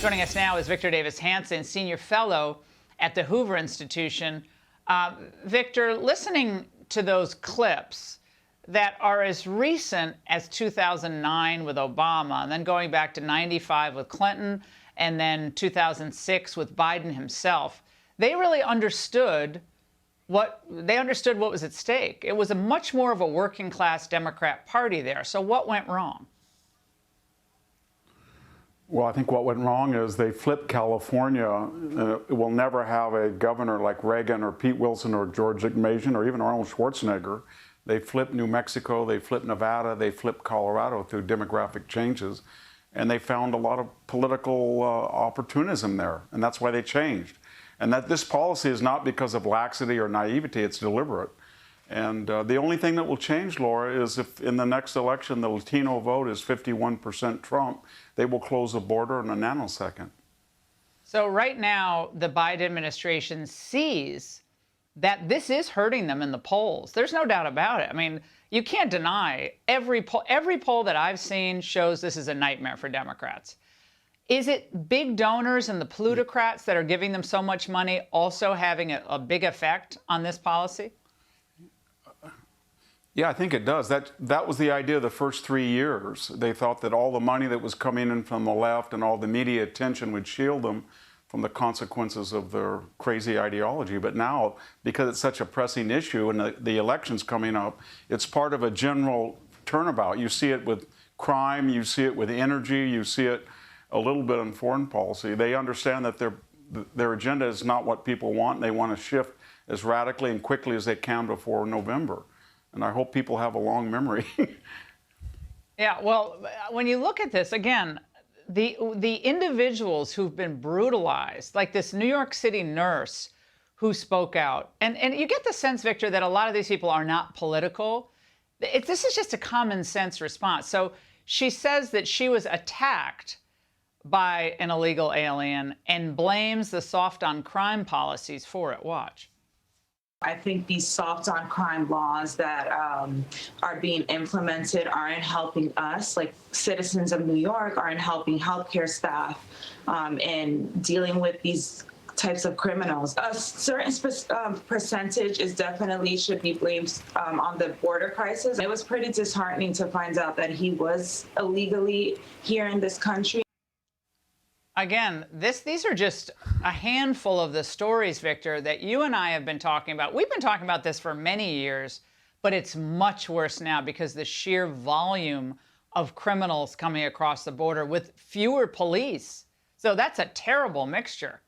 Joining us now is Victor Davis Hanson, Senior Fellow at the Hoover Institution. Victor, listening to those clips that are as recent as 2009 with Obama, and then going back to 95 with Clinton, and then 2006 with Biden himself, they really understood what was at stake. It was a much more of a working class Democrat party there. So what went wrong? Well, I think what went wrong is they flipped California. It will never have a governor like Reagan or Pete Wilson or George Mason or even Arnold Schwarzenegger. They flipped New Mexico, they flipped Nevada, they flipped Colorado through demographic changes. And they found a lot of political opportunism there. And that's why they changed. And that this policy is not because of laxity or naivety, it's deliberate. And the only thing that will change, Laura, is if in the next election the Latino vote is 51% Trump, they will close the border in a nanosecond. So right now, the Biden administration sees that this is hurting them in the polls. There's no doubt about it. I mean, you can't deny every poll that I've seen shows this is a nightmare for Democrats. Is it big donors and the plutocrats that are giving them so much money also having a big effect on this policy? Yeah, I think it does. That was the idea of the first 3 years. They thought that all the money that was coming in from the left and all the media attention would shield them from the consequences of their crazy ideology. But now, because it's such a pressing issue and the election's coming up, it's part of a general turnabout. You see it with crime, you see it with energy, you see it a little bit in foreign policy. They understand that their agenda is not what people want. They want to shift as radically and quickly as they can before November. And I hope people have a long memory. Yeah, well, when you look at this, again, the individuals who've been brutalized, like this New York City nurse who spoke out, and you get the sense, Victor, that a lot of these people are not political. This is just a common sense response. So she says that she was attacked by an illegal alien and blames the soft on crime policies for it. Watch. I think these soft on crime laws that are being implemented aren't helping us, like citizens of New York, aren't helping healthcare staff in dealing with these types of criminals. A certain percentage is definitely should be blamed on the border crisis. It was pretty disheartening to find out that he was illegally here in this country. Again, these are just a handful of the stories, Victor, that you and I have been talking about. We've been talking about this for many years, but it's much worse now because the sheer volume of criminals coming across the border with fewer police. So that's a terrible mixture.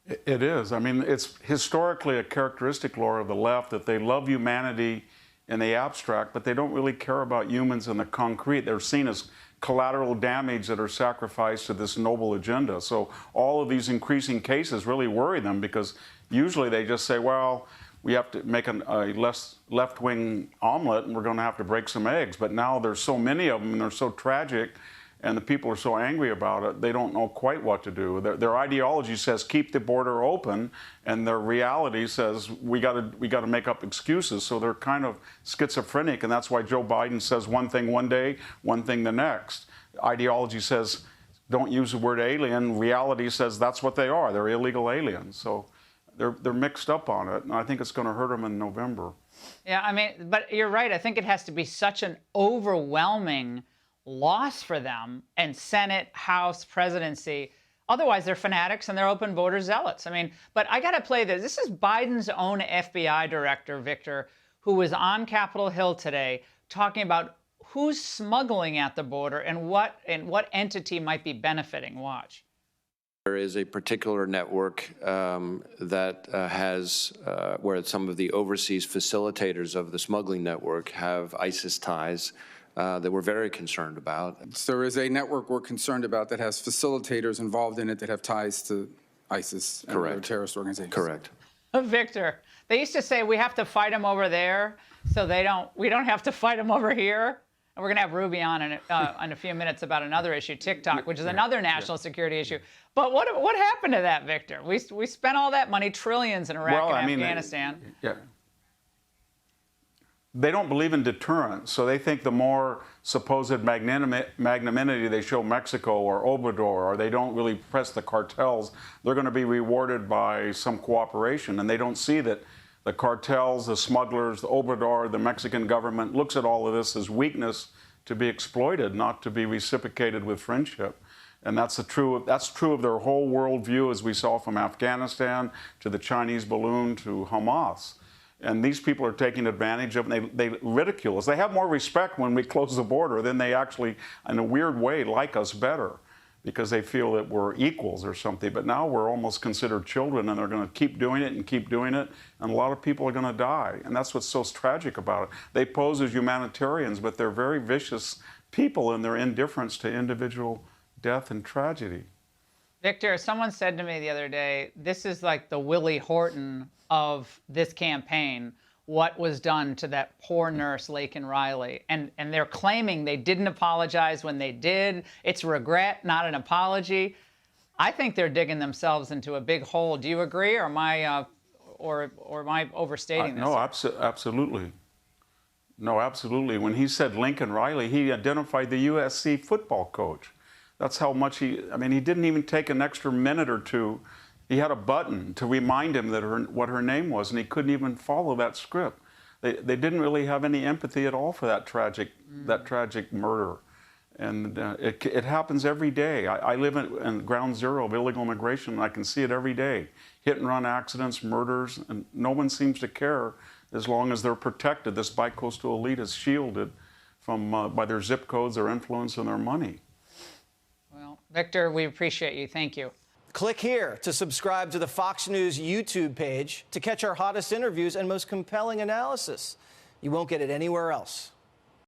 It is. I mean, it's historically a characteristic, Laura, of the left that they love humanity in the abstract, but they don't really care about humans in the concrete. They're seen as collateral damage that are sacrificed to this noble agenda. So all of these increasing cases really worry them because usually they just say, well, we have to make a less left-wing omelet and we're going to have to break some eggs. But now there's so many of them and they're so tragic and the people are so angry about it, they don't know quite what to do. Their ideology says keep the border open, and their reality says we got to make up excuses. So they're kind of schizophrenic, and that's why Joe Biden says one thing one day, one thing the next. Ideology says don't use the word alien. Reality says that's what they are. They're illegal aliens. So they're mixed up on it, and I think it's going to hurt them in November. Yeah, I mean, but you're right. I think it has to be such an overwhelming loss for them and Senate, House, presidency. Otherwise, they're fanatics and they're open border zealots. I mean, but I got to play this. This is Biden's own FBI director, Victor, who was on Capitol Hill today talking about who's smuggling at the border and what entity might be benefiting. Watch. There is a particular network that has where some of the overseas facilitators of the smuggling network have ISIS ties. That we're very concerned about. There is a network we're concerned about that has facilitators involved in it that have ties to ISIS and other terrorist organizations. Correct. Victor, they used to say we have to fight them over there, so we don't have to fight them over here. And we're going to have Ruby on in a few minutes about another issue, TikTok, which is another national security issue. But what happened to that, Victor? We spent all that money, trillions in Iraq and Afghanistan. Yeah. They don't believe in deterrence, so they think the more supposed magnanimity they show Mexico or Obrador, or they don't really press the cartels, they're going to be rewarded by some cooperation. And they don't see that the cartels, the smugglers, the Obrador, the Mexican government looks at all of this as weakness to be exploited, not to be reciprocated with friendship. And that's true of their whole worldview, as we saw from Afghanistan to the Chinese balloon to Hamas. And these people are taking advantage of it. They ridicule us. They have more respect when we close the border than they actually, in a weird way, like us better, because they feel that we're equals or something. But now we're almost considered children, and they're going to keep doing it and keep doing it, and a lot of people are going to die. And that's what's so tragic about it. They pose as humanitarians, but they're very vicious people in their indifference to individual death and tragedy. Victor, someone said to me the other day, this is like the Willie Horton of this campaign, what was done to that poor nurse, Laken Riley. And they're claiming they didn't apologize when they did. It's regret, not an apology. I think they're digging themselves into a big hole. Do you agree, or am I overstating this? No, absolutely. No, absolutely. When he said Lincoln Riley, he identified the USC football coach. That's how much he didn't even take an extra minute or two. He had a button to remind him that what her name was, and he couldn't even follow that script. They didn't really have any empathy at all for that tragic murder. And it happens every day. I live in ground zero of illegal immigration, and I can see it every day. Hit and run accidents, murders, and no one seems to care as long as they're protected. This bicoastal elite is shielded from by their zip codes, their influence, and their money. Well, Victor, we appreciate you. Thank you. Click here to subscribe to the Fox News YouTube page to catch our hottest interviews and most compelling analysis. You won't get it anywhere else.